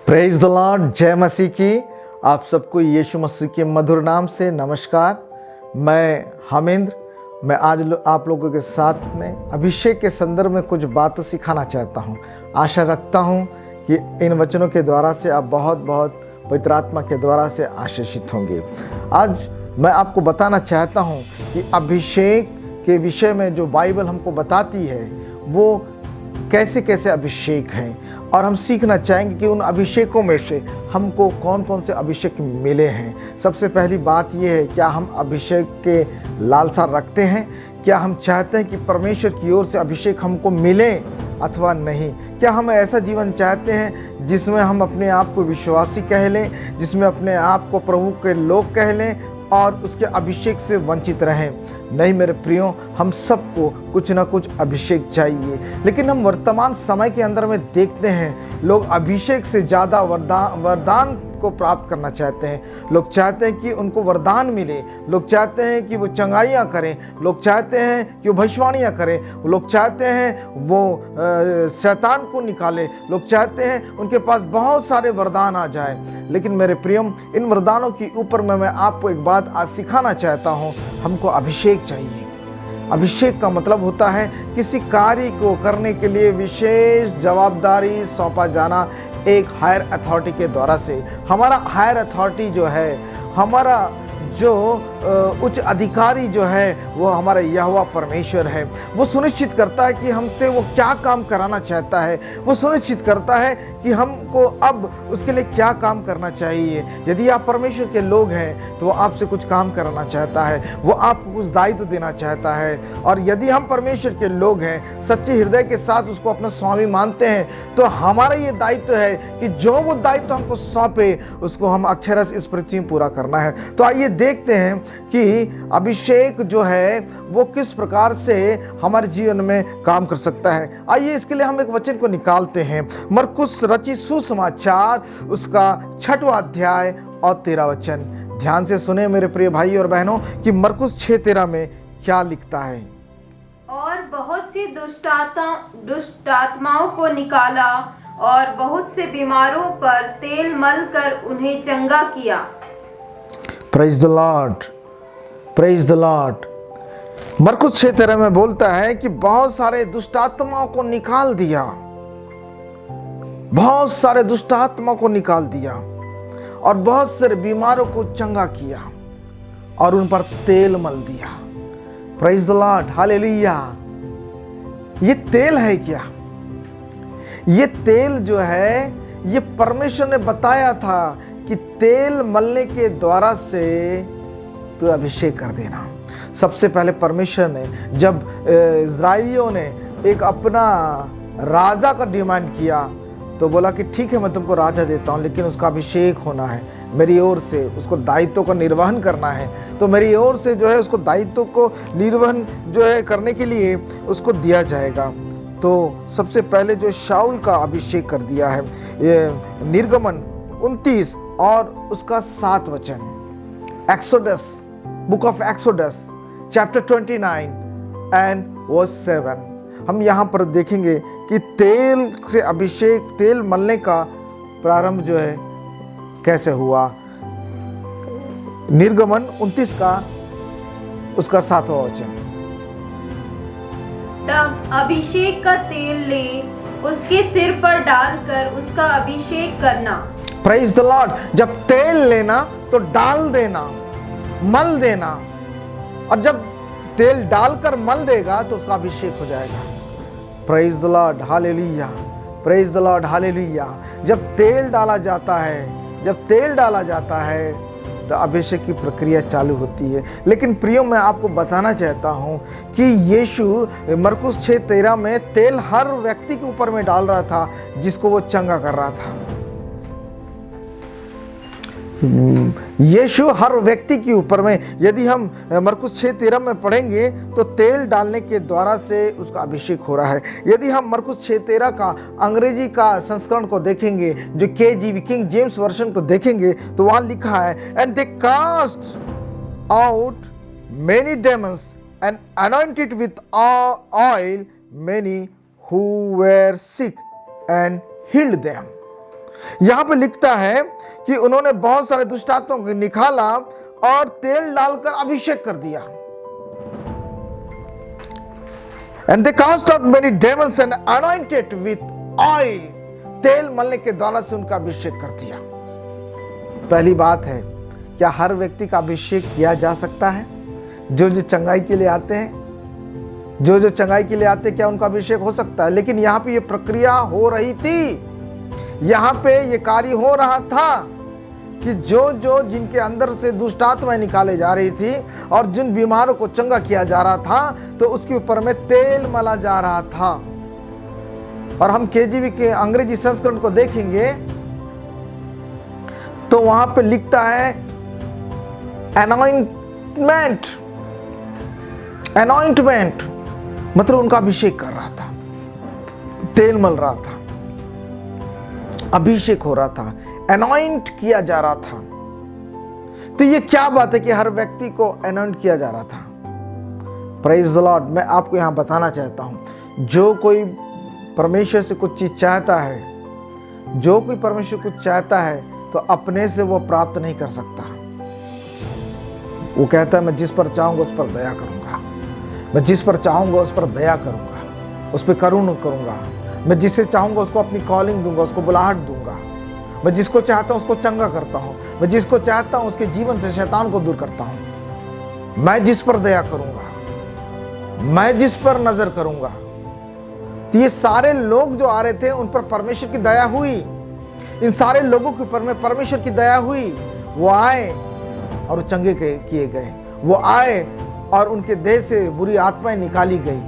Praise the Lord. जय मसीह की। आप सबको यीशु मसीह के मधुर नाम से नमस्कार। मैं हमेंद्र। मैं आज आप लोगों के साथ में अभिषेक के संदर्भ में कुछ बातें सिखाना चाहता हूं। आशा रखता हूं कि इन वचनों के द्वारा से आप बहुत पवित्र आत्मा के द्वारा से आशीषित होंगे। आज मैं आपको बताना चाहता हूं कि अभिषेक के विषय में जो बाइबल हमको बताती है वो कैसे कैसे अभिषेक हैं, और हम सीखना चाहेंगे कि उन अभिषेकों में से हमको कौन कौन से अभिषेक मिले हैं। सबसे पहली बात यह है, क्या हम अभिषेक के लालसा रखते हैं? क्या हम चाहते हैं कि परमेश्वर की ओर से अभिषेक हमको मिले अथवा नहीं? क्या हम ऐसा जीवन चाहते हैं जिसमें हम अपने आप को विश्वासी कह लें, जिसमें अपने आप को प्रभु के लोग कह लें और उसके अभिषेक से वंचित रहें? नहीं मेरे प्रियो, हम सबको कुछ ना कुछ अभिषेक चाहिए। लेकिन हम वर्तमान समय के अंदर में देखते हैं लोग अभिषेक से ज़्यादा वरदान को प्राप्त करना चाहते हैं। लोग चाहते हैं कि उनको वरदान मिले, लोग चाहते हैं कि वो चंगाइयाँ करें, लोग चाहते हैं कि वो भविष्यवाणियाँ करें, लोग चाहते हैं वो शैतान को निकाले, लोग चाहते हैं उनके पास बहुत सारे वरदान आ जाए। लेकिन मेरे प्रियम, इन वरदानों के ऊपर मैं आपको एक बात आज सिखाना चाहता हूँ। हमको अभिषेक चाहिए। अभिषेक का मतलब होता है किसी कार्य को करने के लिए विशेष जवाबदारी सौंपा जाना एक हायर अथॉरिटी के द्वारा से। हमारा हायर अथॉरिटी जो है, हमारा जो उच्च अधिकारी जो है, वो हमारा यहोवा परमेश्वर है। वो सुनिश्चित करता है कि हमसे वो क्या काम कराना चाहता है। वो सुनिश्चित करता है कि हमको अब उसके लिए क्या काम करना चाहिए। यदि आप परमेश्वर के लोग हैं तो वो आपसे कुछ काम कराना चाहता है, वो आपको कुछ दायित्व देना चाहता है। और यदि हम परमेश्वर के लोग हैं, सच्चे हृदय के साथ उसको अपना स्वामी मानते हैं, तो हमारा ये दायित्व है कि जो वो दायित्व हमको सौंपे उसको हम अक्षरश इस पृथ्वी में पूरा करना है। तो आइए देखते हैं कि अभिषेक जो है वो किस प्रकार से हमारे जीवन में काम कर सकता है। आइए इसके लिए हम एक वचन को निकालते हैं। मरकुस रचित सुसमाचार उसका 6वां अध्याय और 13 वचन। ध्यान से सुने मेरे प्रिय भाई और बहनों कि मरकुस 6:13 में क्या लिखता है। और बहुत सी दुष्ट आत्माओं को निकाला और बहुत से बीमारों पर तेल मल कर उन्हें चंगा किया। Praise the Lord, praise the Lord. मरकुस 6:13 में बोलता है कि बहुत सारे दुष्ट आत्माओं को निकाल दिया, बहुत सारे दुष्ट आत्माओं को निकाल दिया और बहुत सारे बीमारों को चंगा किया और उन पर तेल मल दिया। Praise the Lord, hallelujah. ये तेल है क्या? ये तेल जो है, ये परमेश्वर ने बताया था कि तेल मलने के द्वारा से तो अभिषेक कर देना। सबसे पहले परमेश्वर ने जब इज़राइलियों ने एक अपना राजा का डिमांड किया तो बोला कि ठीक है, मैं तुमको राजा देता हूँ, लेकिन उसका अभिषेक होना है मेरी ओर से, उसको दायित्व का निर्वहन करना है। तो मेरी ओर से जो है उसको दायित्व को निर्वहन जो है करने के लिए उसको दिया जाएगा। तो सबसे पहले जो शाऊल का अभिषेक कर दिया है। ये निर्गमन 29 और उसका 7 वचन। Exodus, book of Exodus chapter 29 and verse 7। हम यहाँ पर देखेंगे कि तेल से अभिषेक, तेल मलने का प्रारंभ जो है कैसे हुआ। निर्गमन 29 का उसका 7वां वचन। तब अभिषेक का तेल ले उसके सिर पर डालकर उसका अभिषेक करना। Praise the Lord. जब तेल लेना तो डाल देना, मल देना, और जब तेल डालकर मल देगा तो उसका अभिषेक हो जाएगा। Praise the Lord, hallelujah. Praise the Lord, hallelujah. जब तेल डाला जाता है, जब तेल डाला जाता है तो अभिषेक की प्रक्रिया चालू होती है। लेकिन प्रियो, मैं आपको बताना चाहता हूँ कि यीशु मरकुस 6:13 में तेल हर व्यक्ति के ऊपर में डाल रहा था जिसको वो चंगा कर रहा था। यीशु हर व्यक्ति के ऊपर में, यदि हम मरकुस 6:13 में पढ़ेंगे तो तेल डालने के द्वारा से उसका अभिषेक हो रहा है। यदि हम मरकुस 6:13 का अंग्रेजी का संस्करण को देखेंगे, जो KJV किंग जेम्स वर्जन को देखेंगे, तो वहां लिखा है, and they cast out many demons and anointed with oil many who were sick and healed them. यहां पे लिखता है कि उन्होंने बहुत सारे दुष्ट आत्माओं को निकाला और तेल डालकर अभिषेक कर दिया। And they cast out many demons and anointed with oil. तेल मलने के द्वारा से उनका अभिषेक कर दिया। पहली बात है, क्या हर व्यक्ति का अभिषेक किया जा सकता है? जो चंगाई के लिए आते हैं, जो चंगाई के लिए आते हैं, क्या उनका अभिषेक हो सकता है? लेकिन यहाँ पे ये प्रक्रिया हो रही थी, यहाँ पे ये कार्य हो रहा था कि जो जिनके अंदर से दुष्ट आत्माएं निकाले जा रही थी और जिन बीमारों को चंगा किया जा रहा था, तो उसके ऊपर में तेल मला जा रहा था। और हम केजीवी के अंग्रेजी संस्करण को देखेंगे तो वहां पे लिखता है अनॉइंटमेंट, मतलब उनका अभिषेक कर रहा था, तेल मल रहा था, अभिषेक हो रहा था, अनॉइंट किया जा रहा था। तो ये क्या बात है कि हर व्यक्ति को अनॉइंट किया जा रहा था? Praise the Lord. मैं आपको यहां बताना चाहता हूं, जो कोई परमेश्वर से कुछ चीज चाहता है, जो कोई परमेश्वर कुछ चाहता है, तो अपने से वो प्राप्त नहीं कर सकता। वो कहता है मैं जिस पर चाहूंगा उस पर दया करूंगा, मैं जिस पर चाहूंगा उस पर दया करूंगा, उस पर करुणा करूंगा, मैं जिसे चाहूंगा उसको अपनी कॉलिंग दूंगा, उसको बुलाहट दूंगा, मैं जिसको चाहता हूं उसको चंगा करता हूं, मैं जिसको चाहता हूं उसके जीवन से शैतान को दूर करता हूं, मैं जिस पर दया करूंगा, मैं जिस पर नजर करूंगा। तो ये सारे लोग जो आ रहे थे उन पर परमेश्वर की दया हुई, इन सारे लोगों के ऊपर में परमेश्वर की दया हुई। वो आए और चंगे किए गए, वो आए और उनके देह से बुरी आत्माएं निकाली गई।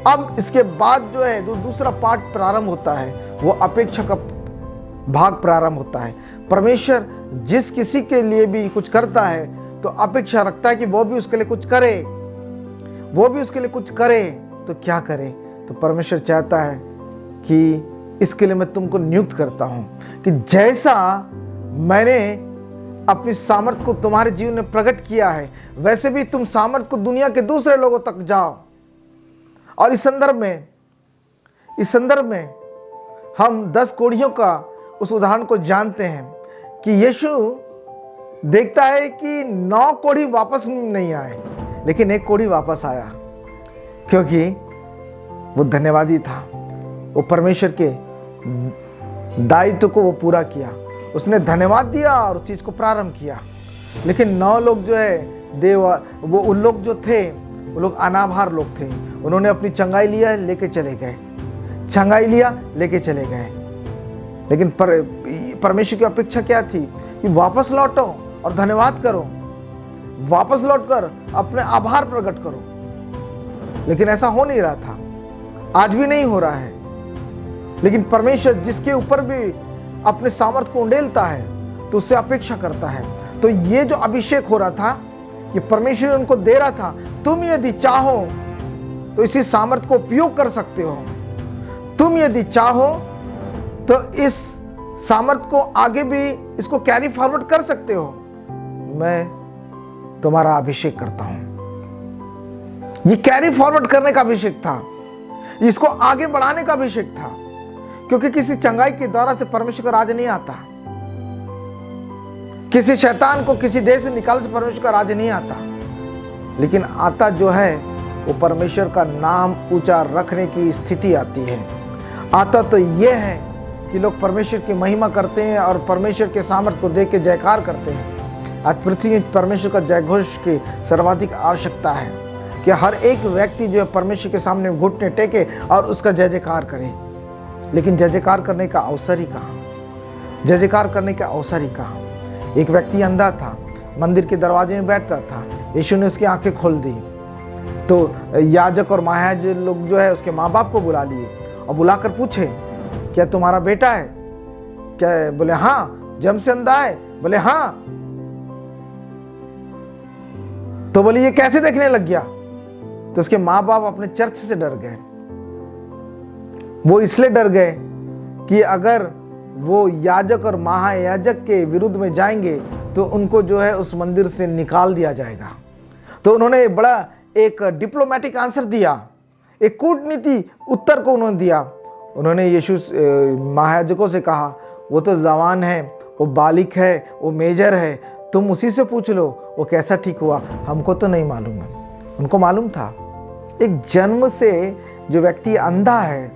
अब इसके बाद जो है दूसरा पार्ट प्रारंभ होता है, वो अपेक्षा का भाग प्रारंभ होता है। परमेश्वर जिस किसी के लिए भी कुछ करता है तो अपेक्षा रखता है कि वो भी उसके लिए कुछ करे, वो भी उसके लिए कुछ करे। तो क्या करे? तो परमेश्वर चाहता है कि इसके लिए मैं तुमको नियुक्त करता हूं कि जैसा मैंने अपनी सामर्थ को तुम्हारे जीवन में प्रकट किया है, वैसे भी तुम सामर्थ को दुनिया के दूसरे लोगों तक जाओ। और इस संदर्भ में हम 10 कोढ़ियों का उस उदाहरण को जानते हैं कि यीशु देखता है कि 9 कोढ़ी वापस नहीं आए, लेकिन एक कोढ़ी वापस आया, क्योंकि वो धन्यवादी था। वो परमेश्वर के दायित्व को वो पूरा किया, उसने धन्यवाद दिया और उस चीज को प्रारंभ किया। लेकिन 9 लोग जो है वो उन लोग जो थे, वो लोग अनाभार लोग थे। उन्होंने अपनी चंगाई लिया, लेके चले गए, चंगाई लिया, लेके चले गए। लेकिन परमेश्वर की अपेक्षा क्या थी कि वापस लौटो और धन्यवाद करो, वापस लौटकर अपने आभार प्रकट करो। लेकिन ऐसा हो नहीं रहा था, आज भी नहीं हो रहा है। लेकिन परमेश्वर जिसके ऊपर भी अपने सामर्थ को उंडेलता है तो उससे अपेक्षा करता है। तो ये जो अभिषेक हो रहा था कि परमेश्वर उनको दे रहा था, तुम यदि चाहो तो इसी सामर्थ को उपयोग कर सकते हो, तुम यदि चाहो तो इस सामर्थ को आगे भी इसको कैरी फॉरवर्ड कर सकते हो। मैं तुम्हारा अभिषेक करता हूं। ये कैरी फॉरवर्ड करने का अभिषेक था, इसको आगे बढ़ाने का अभिषेक था, क्योंकि किसी चंगाई के द्वारा से परमेश्वर का राज नहीं आता, किसी शैतान को किसी देश से निकालने से परमेश्वर का राज नहीं आता। लेकिन आता जो है वो परमेश्वर का नाम ऊंचा रखने की स्थिति आती है। आता तो यह है कि लोग परमेश्वर की महिमा करते हैं और परमेश्वर के सामर्थ्य को देख के जयकार करते हैं। आज पृथ्वी में परमेश्वर का जयघोष की सर्वाधिक आवश्यकता है कि हर एक व्यक्ति जो है परमेश्वर के सामने घुटने टेके और उसका जय जयकार करे। लेकिन जय जयकार करने का अवसर ही कहाँ, जय जयकार करने का अवसर ही कहाँ। एक व्यक्ति अंधा था, मंदिर के दरवाजे में बैठता था, यीशु ने उसकी आंखें खोल दी। तो याजक और महायाजक लोग जो है उसके माँ बाप को बुला लिए और बुलाकर पूछे, क्या तुम्हारा बेटा है? क्या? बोले हाँ। जन्म से अंधा है? बोले हाँ। तो बोले ये कैसे देखने लग गया? तो उसके माँ बाप अपने चर्च से डर गए। वो इसलिए डर गए कि अगर वो याजक और महायाजक के विरुद्ध में जाएंगे तो उनको जो है उस मंदिर से निकाल दिया जाएगा। तो उन्होंने बड़ा एक डिप्लोमेटिक आंसर दिया, एक कूटनीति उत्तर को उन्होंने दिया। उन्होंने यीशु महायाजकों से कहा, वो तो जवान है, वो बालिक है, वो मेजर है, तुम उसी से पूछ लो वो कैसा ठीक हुआ। हमको तो नहीं मालूम है, उनको मालूम था। एक जन्म से जो व्यक्ति अंधा है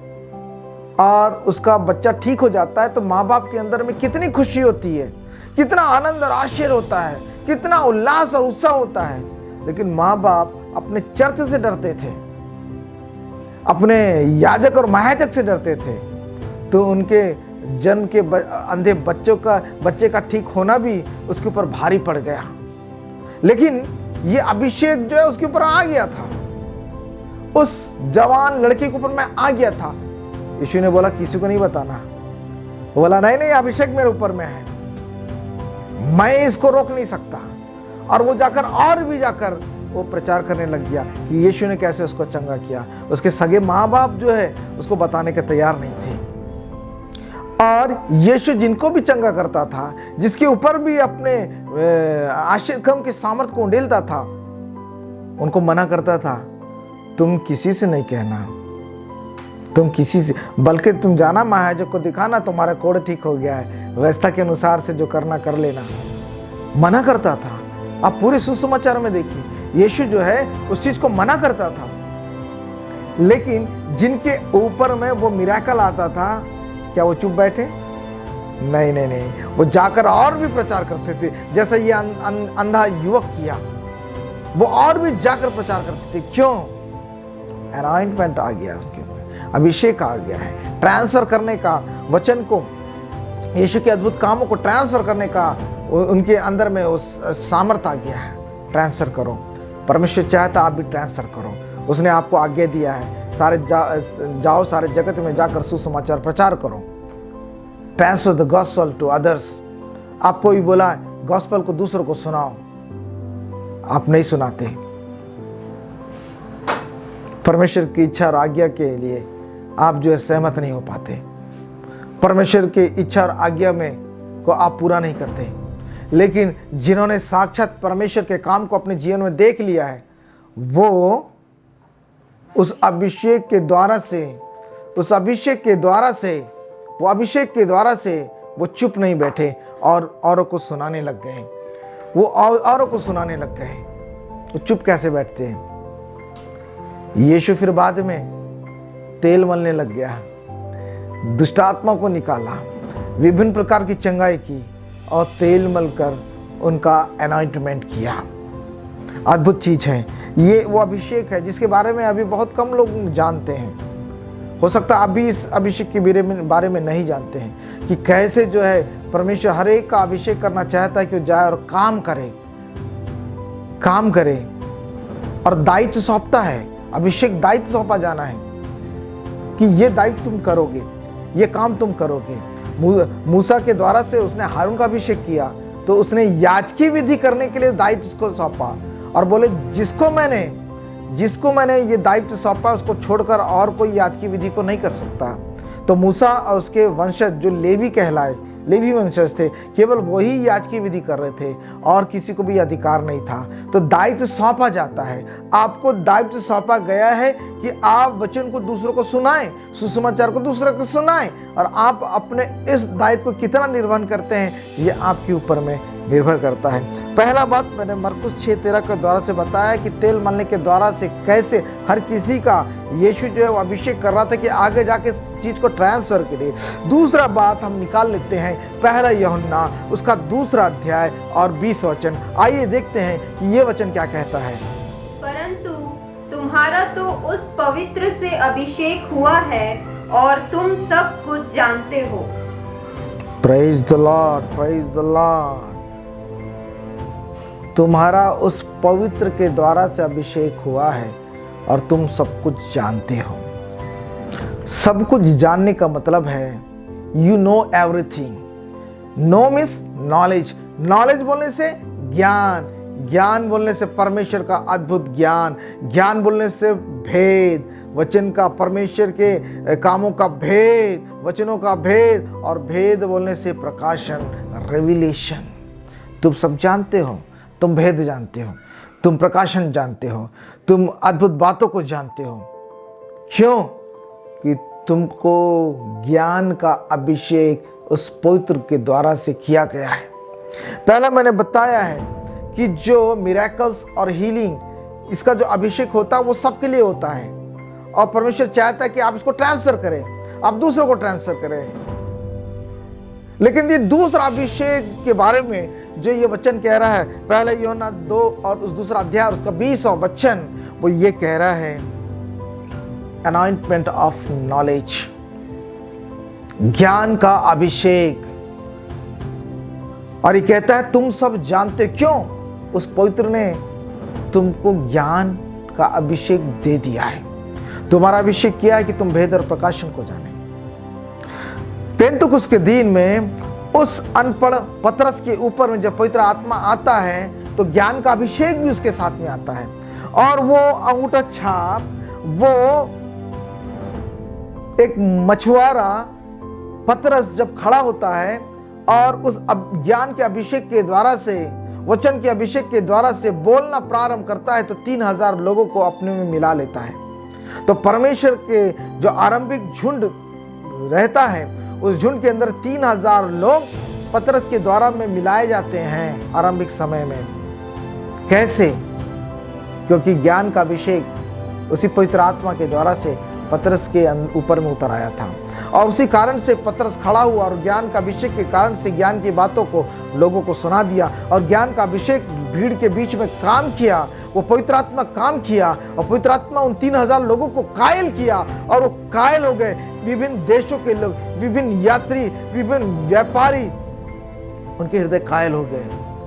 और उसका बच्चा ठीक हो जाता है तो माँ बाप के अंदर में कितनी खुशी होती है, कितना आनंद और आश्चर्य होता है, कितना उल्लास और उत्साह होता है। लेकिन माँ बाप अपने चर्च से डरते थे, अपने याजक और महायाजक से डरते थे, तो उनके जन्म के अंधे बच्चे का ठीक होना भी उसके ऊपर भारी पड़ गया। लेकिन ये अभिषेक जो है उसके ऊपर आ गया था, उस जवान लड़के के ऊपर मैं आ गया था। यीशु ने बोला किसी को नहीं बताना। वो बोला नहीं नहीं, अभिषेक मेरे ऊपर में है, मैं इसको रोक नहीं सकता। और वो जाकर और भी जाकर वो प्रचार करने लग गया कि यीशु ने कैसे उसको चंगा किया। उसके सगे माँ बाप जो है उसको बताने के तैयार नहीं थे। और यीशु जिनको भी चंगा करता था, जिसके ऊपर भी अपने आशीर्वाद के सामर्थ्य को उंडेलता था, उनको मना करता था तुम किसी से नहीं कहना, तुम किसी से, बल्कि तुम जाना महायाजक को दिखाना, तुम्हारा कोढ़ ठीक हो गया है, व्यवस्था के अनुसार से जो करना कर लेना। मना करता था। आप पूरे सुसमाचार में देखिए, यीशु जो है उस चीज को मना करता था। लेकिन जिनके ऊपर में वो मिराकल आता था, क्या वो चुप बैठे? नहीं नहीं नहीं, वो जाकर और भी प्रचार करते थे। जैसा ये अंधा युवक किया, वो और भी जाकर प्रचार करते थे। क्यों? अनॉइंटमेंट आ गया उसके ऊपर, अभिषेक आ गया है। ट्रांसफर करने का, वचन को, यीशु के अद्भुत कामों को ट्रांसफर करने का उनके अंदर में उस सामर्थ्य आ गया है। ट्रांसफर करो, परमेश्वर चाहता आप भी ट्रांसफर करो। उसने आपको आज्ञा दिया है, जाओ सारे जगत में जाकर सुसमाचार प्रचार करो। Transfer the gospel to others. आपको भी बोला गॉस्पेल को दूसरों को सुनाओ, आप नहीं सुनाते। परमेश्वर की इच्छा और आज्ञा के लिए आप जो है सहमत नहीं हो पाते। परमेश्वर की इच्छा और आज्ञा में को आप पूरा नहीं करते। लेकिन जिन्होंने साक्षात परमेश्वर के काम को अपने जीवन में देख लिया है, वो उस अभिषेक के द्वारा से वो चुप नहीं बैठे और औरों को सुनाने लग गए। वो औरों को सुनाने लग गए। वो चुप कैसे बैठते हैं? यीशु फिर बाद में तेल मलने लग गया, दुष्टात्मा को निकाला, विभिन्न प्रकार की चंगाई की और तेल मलकर उनका अनॉइंटमेंट किया। अद्भुत चीज है ये। वो अभिषेक है जिसके बारे में अभी बहुत कम लोग जानते हैं। हो सकता है आप भी इस अभिषेक के बारे में नहीं जानते हैं कि कैसे जो है परमेश्वर हर एक का अभिषेक करना चाहता है कि वो जाए और काम करे और दायित्व सौंपता है। अभिषेक दायित्व सौंपा जाना है कि ये दायित्व तुम करोगे, ये काम तुम करोगे। मूसा के द्वारा से उसने हारून का अभिषेक किया, तो उसने याजकी विधि करने के लिए दायित्व उसको सौंपा और बोले जिसको मैंने ये दायित्व सौंपा उसको छोड़कर और कोई याजकी विधि को नहीं कर सकता। तो मूसा और उसके वंशज जो लेवी कहलाए, लेवी वंशज थे, केवल वही याजकी विधि कर रहे थे और किसी को भी अधिकार नहीं था। तो दायित्व सौंपा जाता है। आपको दायित्व सौंपा गया है कि आप वचन को दूसरों को सुनाएं, सुसमाचार को दूसरों को सुनाएं। और आप अपने इस दायित्व को कितना निर्वहन करते हैं, ये आपके ऊपर में निर्भर करता है। पहला बात मैंने मरकुस 6:13 के द्वारा से बताया कि तेल मलने के द्वारा से कैसे हर किसी का यीशु जो है वो अभिषेक कर रहा था कि आगे जाके इस चीज को ट्रांसफर करे। दूसरा बात हम निकाल लेते हैं, पहला यूहन्ना उसका 2 अध्याय और 20 वचन। आइए देखते हैं कि ये वचन क्या कहता है। परंतु तुम्हारा तो उस पवित्र से अभिषेक हुआ है और तुम सब कुछ जानते हो। Praise the Lord, praise the Lord. तुम्हारा उस पवित्र के द्वारा से अभिषेक हुआ है और तुम सब कुछ जानते हो। सब कुछ जानने का मतलब है you know everything. Know means knowledge. Knowledge बोलने से ज्ञान, ज्ञान बोलने से परमेश्वर का अद्भुत ज्ञान, ज्ञान बोलने से भेद, वचन का, परमेश्वर के कामों का भेद, वचनों का भेद, और भेद बोलने से प्रकाशन, रेविलेशन। तुम सब जानते हो, तुम भेद जानते हो, तुम प्रकाशन जानते हो, तुम अद्भुत बातों को जानते हो। क्यों? कि तुमको ज्ञान का अभिषेक उस पवित्र के द्वारा से किया गया है। पहला मैंने बताया है कि जो मिरेकल्स और हीलिंग इसका जो अभिषेक होता है वो सबके लिए होता है, और परमेश्वर चाहता है कि आप इसको ट्रांसफर करें, आप दूसरों को ट्रांसफर करें। लेकिन ये दूसरा अभिषेक के बारे में जो ये वचन कह रहा है, पहला यूहन्ना 2 और उस दूसरा अध्याय और उसका 20वां वचन, वो ये कह रहा है अनॉइंटमेंट ऑफ नॉलेज, ज्ञान का अभिषेक। और ये कहता है तुम सब जानते, क्यों? उस पवित्र ने तुमको ज्ञान का अभिषेक दे दिया है, तुम्हारा अभिषेक किया है कि तुम भेद और प्रकाशन को जाने। पेंतुकुस्त के दिन में उस अनपढ़ पतरस के ऊपर में जब पवित्र आत्मा आता है तो ज्ञान का अभिषेक भी उसके साथ में आता है, और वो अंगूठा छाप, वो एक मछुआरा पतरस जब खड़ा होता है और उस ज्ञान के अभिषेक के द्वारा से, वचन के अभिषेक के द्वारा से बोलना प्रारंभ करता है तो 3000 लोगों को अपने में मिला लेता है। तो परमेश्वर के जो आरंभिक झुंड रहता है, उस झुंड के अंदर 3000 लोग पतरस के द्वारा में मिलाए जाते हैं आरंभिक समय में। कैसे? क्योंकि ज्ञान का अभिषेक उसी पवित्र आत्मा के द्वारा से पतरस के ऊपर में उतर आया था, और उसी कारण से पतरस खड़ा हुआ और ज्ञान का अभिषेक के कारण से ज्ञान की बातों को लोगों को सुना दिया, और ज्ञान का अभिषेक भीड़ के बीच में काम किया। वो पवित्र आत्मा काम किया और पवित्र आत्मा उन 3000 लोगों को कायल किया, और वो कायल हो गए। विभिन्न देशों के लोग, विभिन्न यात्री, विभिन्न व्यापारी, उनके हृदय कायल हो गए,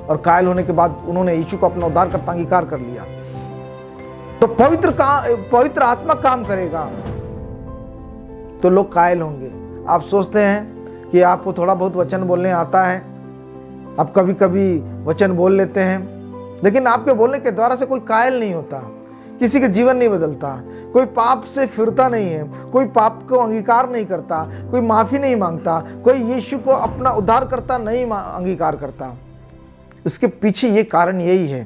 और कायल होने के बाद उन्होंने यीशु को अपना उद्धारकर्ता अंगीकार कर लिया। तो पवित्र आत्मा काम करेगा तो लोग कायल होंगे। आप सोचते हैं कि आपको थोड़ा बहुत वचन बोलने आता है, आप कभी कभी वचन बोल लेते हैं, लेकिन आपके बोलने के द्वारा से कोई कायल नहीं होता, किसी का जीवन नहीं बदलता, कोई पाप से फिरता नहीं है, कोई पाप को अंगीकार नहीं करता, कोई माफ़ी नहीं मांगता, कोई यीशु को अपना उद्धारकर्ता नहीं अंगीकार करता। उसके पीछे ये कारण यही है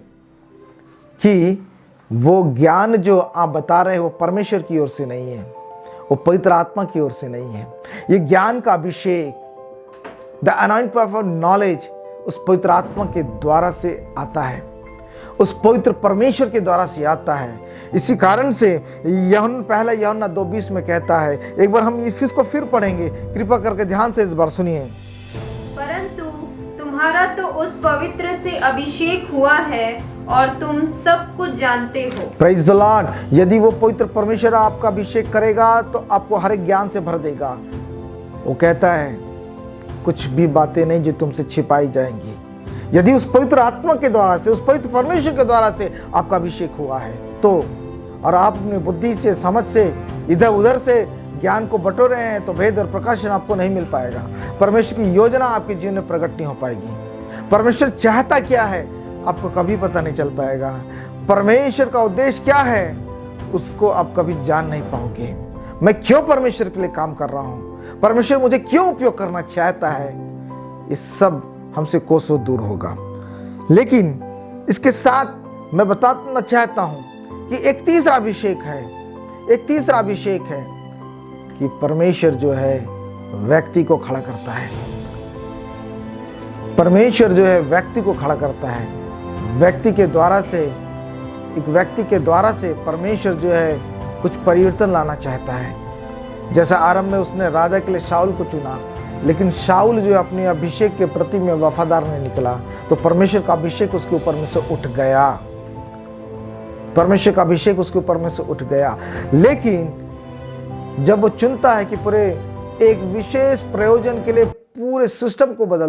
कि वो ज्ञान जो आप बता रहे हैं वो परमेश्वर की ओर से नहीं है, वो पवित्र आत्मा की ओर से नहीं है। ये ज्ञान का अभिषेक, द अनॉइंटमेंट ऑफ नॉलेज, उस पवित्र आत्मा के द्वारा से आता है, उस पवित्र परमेश्वर के द्वारा से आता है। इसी कारण से पहला यूहन्ना 2:20 में कहता है, एक बार हम इसको फिर पढ़ेंगे, कृपा करके ध्यान से इस बार सुनिए। परंतु तुम्हारा तो उस पवित्र से अभिषेक हुआ है और तुम सब कुछ जानते हो। Praise the Lord. यदि वो पवित्र परमेश्वर आपका अभिषेक करेगा तो आपको हर एक ज्ञान से भर देगा। वो कहता है कुछ भी बातें नहीं जो तुमसे छिपाई जाएंगी। यदि उस पवित्र आत्मा के द्वारा से, उस पवित्र परमेश्वर के द्वारा से आपका अभिषेक हुआ है तो, और आप अपनी बुद्धि से, समझ से, इधर उधर से ज्ञान को बटोर रहे हैं तो भेद और प्रकाशन आपको नहीं मिल पाएगा। परमेश्वर की योजना आपके जीवन में प्रकट नहीं हो पाएगी। परमेश्वर चाहता क्या है आपको कभी पता नहीं चल पाएगा। परमेश्वर का उद्देश्य क्या है उसको आप कभी जान नहीं पाओगे। मैं क्यों परमेश्वर के लिए काम कर रहा हूँ, परमेश्वर मुझे क्यों उपयोग करना चाहता है, ये सब हमसे कोसों दूर होगा। लेकिन इसके साथ मैं बताना चाहता हूँ कि एक तीसरा अभिषेक है, एक तीसरा अभिषेक है कि परमेश्वर जो है व्यक्ति को खड़ा करता है। परमेश्वर जो है व्यक्ति को खड़ा करता है। व्यक्ति के द्वारा से, एक व्यक्ति के द्वारा से परमेश्वर जो है कुछ परिवर्तन लाना चाहता है। जैसा आरंभ में उसने राजा के लिए शाऊल को चुना, लेकिन शाऊल जो अपने अभिषेक के प्रति में वफादार नहीं निकला तो परमेश्वर का अभिषेक उसके ऊपर में से उठ गया। परमेश्वर का अभिषेक उसके ऊपर में से उठ गया। लेकिन जब वो चुनता है कि पूरे एक विशेष प्रयोजन के लिए पूरे सिस्टम को बदल